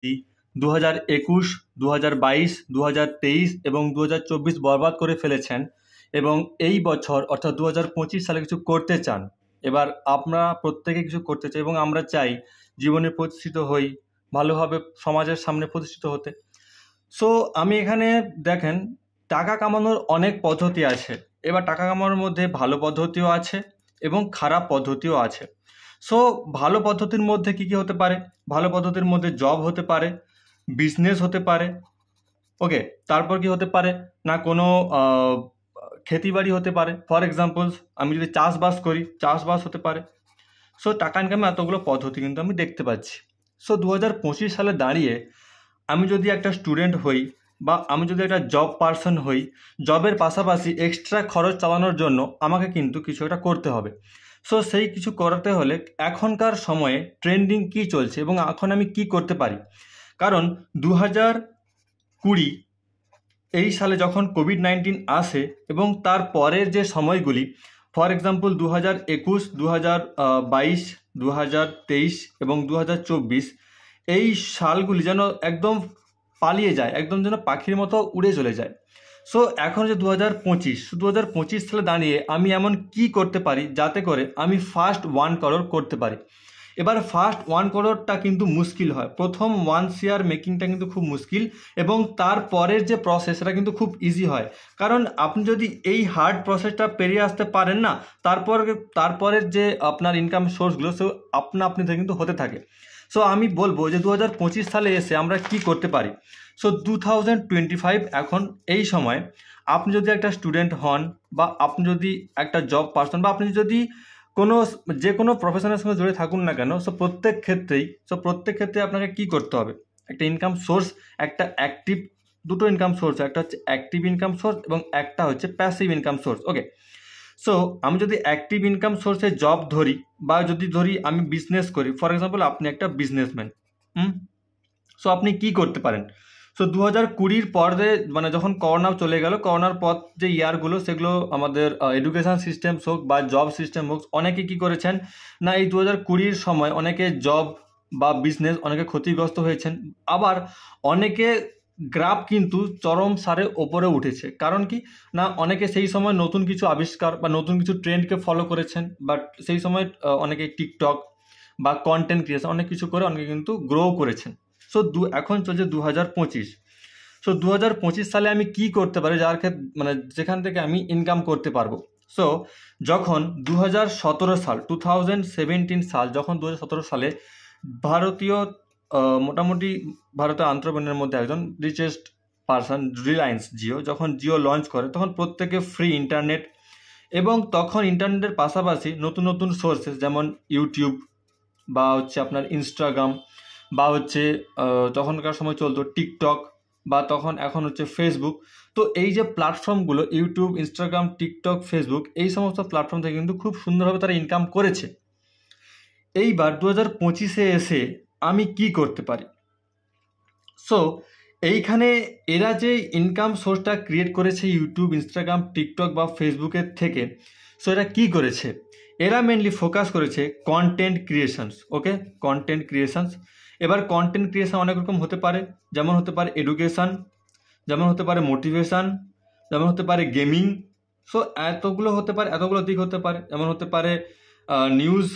2021, 2022, 2023 এবং 2024 বরবাদ করে ফেলেছেন এবং এই বছর অর্থাৎ 2025 সালে কিছু করতে চান। এবার আমরা প্রত্যেকে কিছু করতে চাই এবং আমরা চাই জীবনে প্রতিষ্ঠিত হই, ভালোভাবে সমাজের সামনে প্রতিষ্ঠিত হতে। সো আমি এখানে দেখেন, টাকা কামানোর অনেক পদ্ধতি আছে। এবার টাকা কামানোর মধ্যে ভালো পদ্ধতিও আছে এবং খারাপ পদ্ধতিও আছে। সো ভালো পদ্ধতির মধ্যে কী কী হতে পারে? ভালো পদ্ধতির মধ্যে জব হতে পারে, বিজনেস হতে পারে, ওকে। তারপর কি হতে পারে না, কোনো ক্ষেতিবাড়ি হতে পারে। ফর এক্সাম্পলস আমি যদি চাষবাস করি, চাষবাস হতে পারে। সো টাকা ইনকামে এতগুলো পদ্ধতি কিন্তু আমি দেখতে পাচ্ছি। সো 2025 সালে দাঁড়িয়ে আমি যদি একটা স্টুডেন্ট হই বা আমি যদি একটা জব পারসন হই, জবের পাশাপাশি এক্সট্রা খরচ চালানোর জন্য আমাকে কিন্তু কিছু একটা করতে হবে। সো সেই কিছু করাতে হলে এখনকার সময়ে ট্রেন্ডিং কী চলছে এবং এখন আমি কি করতে পারি। কারণ 2020 এই সালে যখন কোভিড-19 আসে এবং তার পরের যে সময়গুলি, ফর এক্সাম্পল 2021, 2022, 2023 এবং 2024, এই সালগুলি যেন একদম পালিয়ে যায়, একদম যেন পাখির মতো উড়ে চলে যায়। সো এখন যে 2025 সালে দাঁড়িয়ে আমি এমন কি করতে পারি যাতে করে আমি ফার্স্ট 1 করোড় করতে পারি। এবার ফার্স্ট 1 করোড়টা কিন্তু মুশকিল হয়, প্রথম 1 শেয়ার মেকিংটা কিন্তু খুব মুশকিল এবং তারপরের যে প্রসেস সেটা কিন্তু খুব ইজি হয়। কারণ আপনি যদি এই হার্ড প্রসেসটা পেরিয়ে আসতে পারেন না, তারপরের যে আপনার ইনকাম সোর্সগুলো সে আপনি কিন্তু হতে থাকে। সো আমি বলবো যে 2025 সালে এসে আমরা কি করতে পারি। সো 2025 এখন এই সময় আপনি যদি একটা স্টুডেন্ট হন বা আপনি যদি একটা জব পারসন বা আপনি যদি যে কোনো প্রফেশনের সঙ্গে জড়িয়ে থাকুন না কেন, প্রত্যেক ক্ষেত্রে আপনাকে কি করতে হবে, একটা ইনকাম সোর্স, একটা অ্যাক্টিভ, দুটো ইনকাম সোর্স, একটা হচ্ছে অ্যাক্টিভ ইনকাম সোর্স এবং একটা হচ্ছে প্যাসিভ ইনকাম সোর্স, ওকে। সো আমি যদি অ্যাক্টিভ ইনকাম সোর্সে জব ধরি বা যদি ধরি আমি বিজনেস করি, ফর এক্সাম্পল আপনি একটা বিজনেসম্যান, সো আপনি কি করতে পারেন। সো 2020 পরে মানে যখন করোনা চলে গেল, করোনার পর যে ইয়ারগুলো সেগুলো আমাদের এডুকেশান সিস্টেম হোক বা জব সিস্টেম হোক, অনেকে কি করেছেন না এই 2020 সময় অনেকে জব বা বিজনেস অনেকে ক্ষতিগ্রস্ত হয়েছেন, আবার অনেকে গ্রাফ কিন্তু চরম সারে ওপরে উঠেছে। কারণ কি না, অনেকে সেই সময় নতুন কিছু আবিষ্কার বা নতুন কিছু ট্রেন্ডকে ফলো করেছেন, বাট সেই সময় অনেকে টিকটক বা কন্টেন্ট ক্রিয়েশন অনেক কিছু করে অনেকে কিন্তু গ্রো করেছেন। সো এখন চলছে 2025। সো 2025 সালে আমি কি করতে পারি যার ক্ষেত্রে মানে যেখান থেকে আমি ইনকাম করতে পারবো। সো যখন 2017 সাল, যখন 2017 সালে ভারতীয় মোটামুটি ভারতের আন্ত্রপ্রেনারের মধ্যে একজন রিচেস্ট পারসন রিলায়েন্স জিও, যখন জিও লঞ্চ করে তখন প্রত্যেকে ফ্রি ইন্টারনেট এবং তখন ইন্টারনেটের পাশাপাশি নতুন নতুন সোর্সেস যেমন ইউটিউব বা হচ্ছে আপনার ইনস্টাগ্রাম বা হচ্ছে তখনকার সময় চলতো টিকটক বা এখন হচ্ছে ফেসবুক। তো এই যে প্ল্যাটফর্মগুলো ইউটিউব, ইনস্টাগ্রাম, টিকটক, ফেসবুক, এই সমস্ত প্ল্যাটফর্ম থেকে কিন্তু খুব সুন্দরভাবে তারা ইনকাম করেছে। এইবার 2025-এ এসে আমি কি করতে পারি। সো এইখানে এরা যে ইনকাম সোর্সটা ক্রিয়েট করেছে ইউটিউব, ইনস্টাগ্রাম, টিকটক বা ফেসবুকের থেকে, সো এরা কি করেছে, এরা মেনলি ফোকাস করেছে কন্টেন্ট ক্রিয়েশনস, ওকে, কন্টেন্ট ক্রিয়েশনস। এবার কন্টেন্ট ক্রিয়েশন অনেক রকম হতে পারে, যেমন হতে পারে এডুকেশান, যেমন হতে পারে মোটিভেশান, যেমন হতে পারে গেমিং। সো এতগুলো দিক হতে পারে, যেমন হতে পারে নিউজ,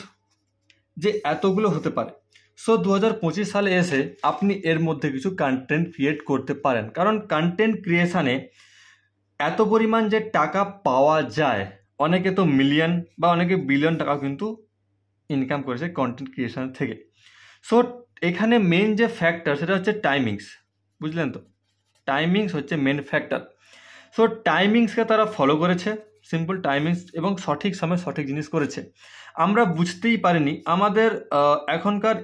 যে এতগুলো হতে পারে। সো 2025 সালে এসে আপনি এর মধ্যে কিছু কন্টেন্ট ক্রিয়েট করতে পারেন, কারণ কন্টেন্ট ক্রিয়েশানে এত পরিমাণ যে টাকা পাওয়া যায়, অনেকে তো মিলিয়ন বা অনেকে বিলিয়ন টাকা কিন্তু ইনকাম করেছে কন্টেন্ট ক্রিয়েশন থেকে। সো এখানে মেন যে ফ্যাক্টর সেটা হচ্ছে টাইমিংস, বুঝলেন তো, টাইমিংস হচ্ছে মেন ফ্যাক্টর। সো টাইমিংসকে তারা ফলো করেছে, সিম্পল টাইমিংস, এবং সঠিক সময় সঠিক জিনিস করেছে। আমরা বুঝতেই পারিনি, আমাদের এখনকার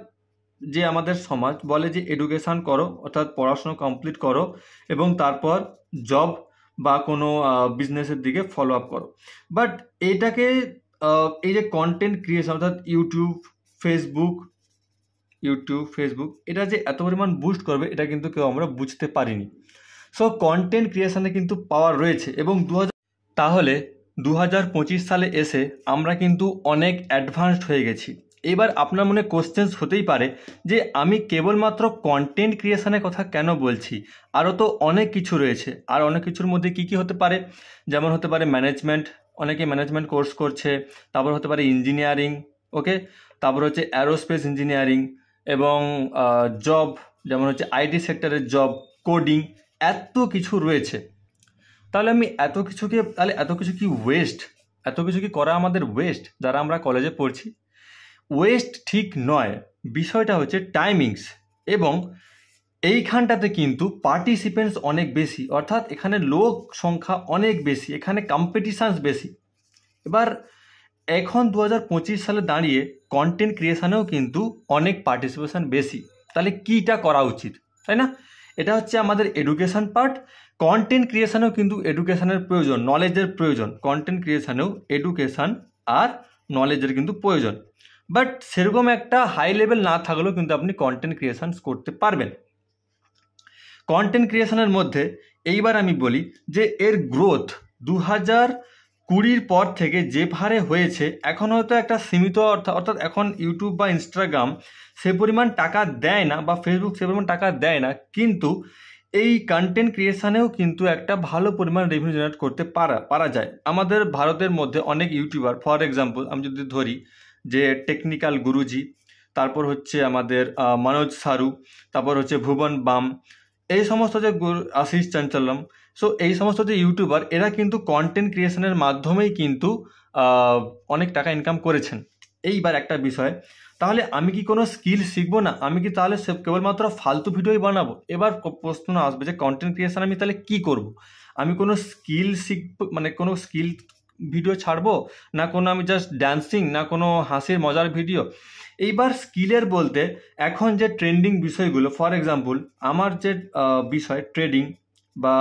যে আমাদের সমাজ বলে যে এডুকেশান করো, অর্থাৎ পড়াশুনো কমপ্লিট করো এবং তারপর জব বা কোনো বিজনেসের দিকে ফলো আপ করো। বাট এটাকে এই যে কন্টেন্ট ক্রিয়েশন অর্থাৎ ইউটিউব, ফেসবুক এটা যে এত পরিমাণ বুস্ট করবে এটা কিন্তু কেউ আমরা বুঝতে পারিনি। সো কন্টেন্ট ক্রিয়েশনে কিন্তু পাওয়ার রয়েছে এবং তাহলে 2025 সালে এসে আমরা কিন্তু অনেক অ্যাডভান্সড হয়ে গেছি। এবার আপনার মনে কোশ্চেন্স হতেই পারে যে আমি কেবলমাত্র কন্টেন্ট ক্রিয়েশনের কথা কেন বলছি, আরও তো অনেক কিছু রয়েছে। আর অনেক কিছুর মধ্যে কি কি হতে পারে, যেমন হতে পারে ম্যানেজমেন্ট, অনেকে ম্যানেজমেন্ট কোর্স করছে, তারপর হতে পারে ইঞ্জিনিয়ারিং, ওকে, তারপর হচ্ছে অ্যারোস্পেস ইঞ্জিনিয়ারিং, এবং জব যেমন হচ্ছে আইটি সেক্টরের জব, কোডিং, এত কিছু রয়েছে। তাহলে এত কিছু কি ওয়েস্ট? এত কিছু কি করা আমাদের ওয়েস্ট যারা আমরা কলেজে পড়ছি? ওয়েস্ট ঠিক নয়, বিষয়টা হচ্ছে টাইমিংস, এবং এইখানটাতে কিন্তু পার্টিসিপেন্টস অনেক বেশি, অর্থাৎ এখানে লোক সংখ্যা অনেক বেশি, এখানে কম্পিটিশানস বেশি। এবার এখন 2025 সালে দাঁড়িয়ে কন্টেন্ট ক্রিয়েশনেও কিন্তু অনেক পার্টিসিপেশন বেশি। তাহলে কীটা করা উচিত, তাই না? এটা হচ্ছে আমাদের এডুকেশন পার্ট। কন্টেন্ট ক্রিয়েশনেও কিন্তু এডুকেশনের প্রয়োজন, নলেজের প্রয়োজন। কন্টেন্ট ক্রিয়েশনেও এডুকেশন আর নলেজের কিন্তু প্রয়োজন, বাট সেরকম একটা হাই লেভেল না থাকলেও কিন্তু আপনি কন্টেন্ট ক্রিয়েশন করতে পারবেন। কন্টেন্ট ক্রিয়েশনের মধ্যে এইবার আমি বলি যে এর গ্রোথ 2020 পর থেকে যে হারে হয়েছে, এখন হয়তো একটা সীমিত অর্থাৎ এখন ইউটিউব বা ইনস্টাগ্রাম সে পরিমাণ টাকা দেয় না, বা ফেসবুক সে পরিমাণ টাকা দেয় না, কিন্তু এই কন্টেন্ট ক্রিয়েশনেও কিন্তু একটা ভালো পরিমাণ রেভিনিউ জেনারেট করতে পারা যায়। আমাদের ভারতের মধ্যে অনেক ইউটিউবার, ফর এক্সাম্পল আমি যদি ধরি যে টেকনিক্যাল গুরুজি, তারপর হচ্ছে আমাদের মনোজ সারু, তারপর হচ্ছে ভুবন বাম, এই সমস্ত যে আশিস চঞ্চলম, সো এই সমস্ত যে ইউটিউবার, এরা কিন্তু কন্টেন্ট ক্রিয়েশনের মাধ্যমেই কিন্তু অনেক টাকা ইনকাম করেছেন। এইবার একটা বিষয়, তাহলে আমি কি কোনো স্কিল শিখবো না? আমি কি তাহলে কেবলমাত্র ফালতু ভিডিওই বানাবো? এবার প্রশ্ন আসবে যে কন্টেন্ট ক্রিয়েশন আমি তাহলে কি করব? আমি কোনো স্কিল শিখবো, মানে কোনো স্কিল ভিডিও ছাড়বো, না কোনো আমি জাস্ট ড্যান্সিং, না কোনো হাসির মজার ভিডিও? এইবার স্কিলের বলতে এখন যে ট্রেন্ডিং বিষয়গুলো, ফর এক্সাম্পল আমার যে বিষয় ট্রেডিং, বা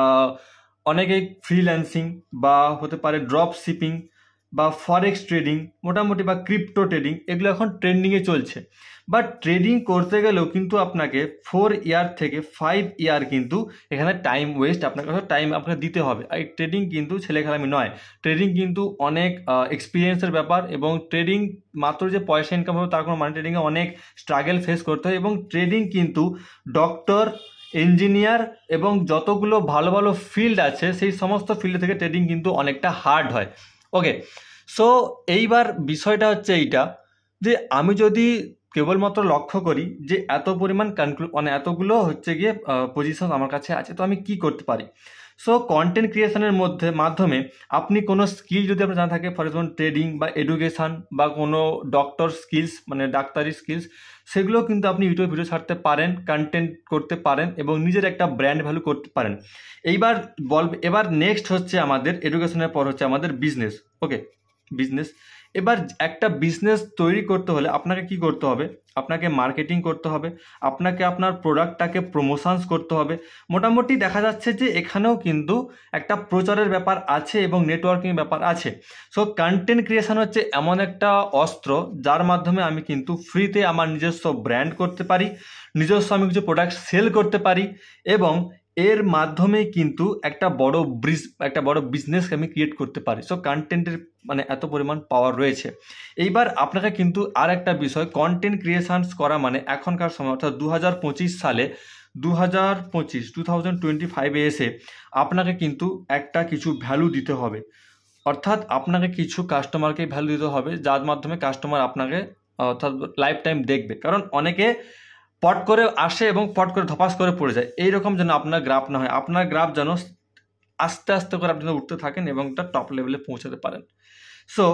অনেকেই ফ্রিল্যান্সিং, বা হতে পারে ড্রপ শিপিং, বা ফরেক্স ট্রেডিং মোটামুটি, বা ক্রিপ্টো ট্রেডিং, এগুলো এখন ট্রেন্ডিংয়ে চলছে। বাট ট্রেডিং করতে গেলেও কিন্তু আপনাকে 4 ইয়ার থেকে 5 ইয়ার কিন্তু এখানে টাইম ওয়েস্ট, আপনাকে টাইম আপনাকে দিতে হবে। আর এই ট্রেডিং কিন্তু ছেলেখেলামি নয়, ট্রেডিং কিন্তু অনেক এক্সপিরিয়েন্সের ব্যাপার, এবং ট্রেডিং মাত্র যে পয়সা ইনকাম হবে তার কোনো মানে, ট্রেডিংয়ে অনেক স্ট্রাগল ফেস করতে হয়, এবং ট্রেডিং কিন্তু ডক্টর, ইঞ্জিনিয়ার এবং যতগুলো ভালো ভালো ফিল্ড আছে সেই সমস্ত ফিল্ড থেকে ট্রেডিং কিন্তু অনেকটা হার্ড হয়। ওকে, সো এইবার বিষয়টা হচ্ছে এইটা, যে আমি যদি কেবলমাত্র লক্ষ্য করি যে এত পরিমাণ মানে এতগুলো হচ্ছে গিয়ে পজিশন আমার কাছে আছে, তো আমি কি করতে পারি? সো কন্টেন্ট ক্রিয়েশনের মাধ্যমে আপনি কোনো স্কিল যদি আপনার জানা থাকে, ফর এক্সাম্পল ট্রেডিং বা এডুকেশান বা কোনো ডক্টর স্কিলস, মানে ডাক্তারি স্কিলস, সেগুলো কিন্তু আপনি ইউটিউবে ভিডিও ছাড়তে পারেন, কন্টেন্ট করতে পারেন, এবং নিজের একটা ব্র্যান্ড ভ্যালু করতে পারেন। এবার নেক্সট হচ্ছে আমাদের এডুকেশনের পর হচ্ছে আমাদের বিজনেস। ওকে, বিজনেস। এবার একটা বিজনেস তৈরি করতে হলে আপনাকে কি করতে হবে? আপনাকে মার্কেটিং করতে হবে, আপনাকে আপনার প্রোডাক্টটাকে প্রমোশনস করতে হবে। মোটামুটি দেখা যাচ্ছে যে এখানেও কিন্তু একটা প্রচারের ব্যাপার আছে এবং নেটওয়ার্কিং ব্যাপার আছে। সো কন্টেন্ট ক্রিয়েশন হচ্ছে এমন একটা অস্ত্র যার মাধ্যমে আমি কিন্তু ফ্রিতে আমার নিজস্ব ব্র্যান্ড করতে পারি, নিজস্ব আমি কিছু প্রোডাক্ট সেল করতে পারি, এবং এর মাধ্যমে কিন্তু একটা বড় বিজনেস আমি ক্রিয়েট করতে পারি। সো কন্টেন্টের মানে এত পরিমাণ পাওয়ার রয়েছে। এইবার আপনাকে কিন্তু আর একটা বিষয়, কন্টেন্ট ক্রিয়েশনস করা মানে এখনকার সময় অর্থাৎ 2025 সালে 2025 এসে আপনাকে কিন্তু একটা কিছু ভ্যালু দিতে হবে, অর্থাৎ আপনাকে কিছু কাস্টমারকে ভ্যালু দিতে হবে, যার মাধ্যমে কাস্টমার আপনাকে অর্থাৎ লাইফ টাইম দেখবে। কারণ অনেকে পট করে আসে এবং পট করে ধপাস করে পড়ে যায়, এইরকম যেন আপনার গ্রাফ না হয়। আপনার গ্রাফ যেন আস্তে আস্তে করে আপনি উঠতে থাকেন এবং একটা টপ লেভেলে পৌঁছাতে পারেন। সো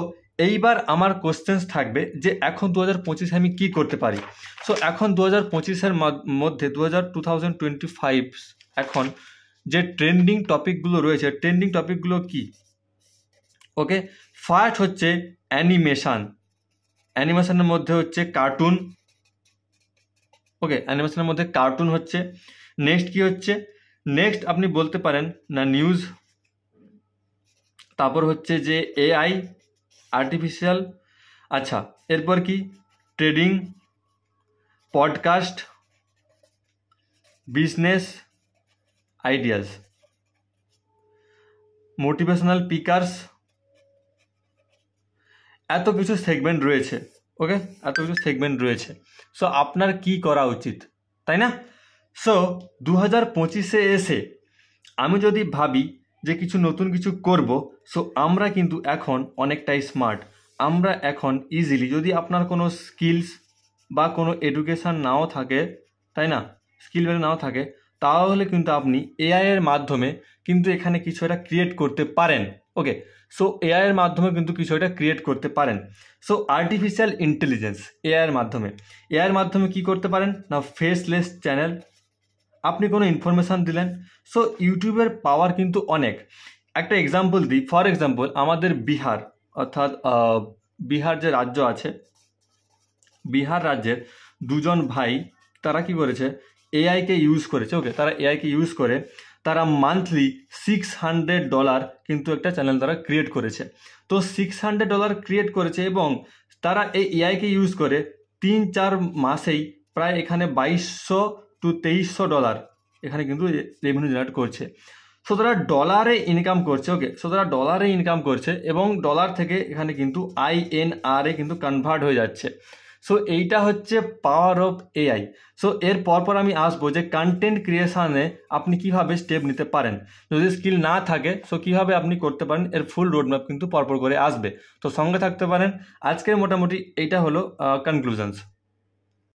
এইবার আমার কোশ্চেন্স থাকবে যে এখন 2025 আমি কি করতে পারি? সো এখন 2025-এর মধ্যে 2025 এখন যে ট্রেন্ডিং টপিকগুলো রয়েছে, ট্রেন্ডিং টপিকগুলো কি? ওকে, ফার্স্ট হচ্ছে অ্যানিমেশন, অ্যানিমেশনের মধ্যে হচ্ছে কার্টুন। ওকে, অ্যানিমেশনের মধ্যে কার্টুন হচ্ছে। নেক্সট কি হচ্ছে? নেক্সট আপনি বলতে পারেন না নিউজ, তারপর হচ্ছে যে এআই, আর্টিফিশিয়াল, আচ্ছা এরপর কি trading, podcast, business ideas, motivational speakers, এত কিছু সেগমেন্ট রয়েছে। ওকে, এত কিছু সেগমেন্ট রয়েছে। সো আপনার কি করা উচিত, তাই না? সো 2025-এ এসে আমি যদি ভাবি যে কিছু নতুন কিছু করব, সো আমরা কিন্তু এখন অনেকটাই স্মার্ট। আমরা এখন ইজিলি, যদি আপনার কোনো স্কিলস বা কোনো এডুকেশান নাও থাকে, তাই না, স্কিল নাও থাকে, তাহলে কিন্তু আপনি এআই এর মাধ্যমে কিন্তু এখানে কিছু একটা ক্রিয়েট করতে পারেন। ওকে, সো এআই এর মাধ্যমে কিন্তু কিছু একটা ক্রিয়েট করতে পারেন। সো আর্টিফিশিয়াল ইন্টেলিজেন্স এআই এর মাধ্যমে কি করতে পারেন না, ফেসলেস চ্যানেল, আপনি কোনো ইনফরমেশান দিলেন। সো ইউটিউবের পাওয়ার কিন্তু অনেক। একটা এক্সাম্পল দিই, ফর এক্সাম্পল আমাদের বিহার, অর্থাৎ বিহার যে রাজ্য আছে, বিহার রাজ্যের দুজন ভাই, তারা কি করেছে, এআইকে ইউজ করেছে। ওকে, তারা এআইকে ইউজ করে তারা মান্থলি $600 কিন্তু একটা চ্যানেল তারা ক্রিয়েট করেছে। তো $600 ক্রিয়েট করেছে এবং তারা এই এআইকে ইউজ করে 3-4 মাসেই প্রায় এখানে $2200 এখানে কিন্তু রেভিনিউ জেনারেট করছে। সো তারা ডলারে ইনকাম করছে। ওকে, সো তারা ডলারে ইনকাম করছে এবং ডলার থেকে এখানে কিন্তু INR এ কিন্তু কনভার্ট হয়ে যাচ্ছে। সো এইটা হচ্ছে পাওয়ার অফ এআই। সো এর পরপর আমি আসবো যে কন্টেন্ট ক্রিয়েশনে আপনি কিভাবে স্টেপ নিতে পারেন। যদি স্কিল না থাকে সো কীভাবে আপনি করতে পারেন, এর ফুল রোডম্যাপ কিন্তু পরপর করে আসবে। তো সঙ্গে থাকতে পারেন। আজকের মোটামুটি এইটা হলো কনক্লুশনস।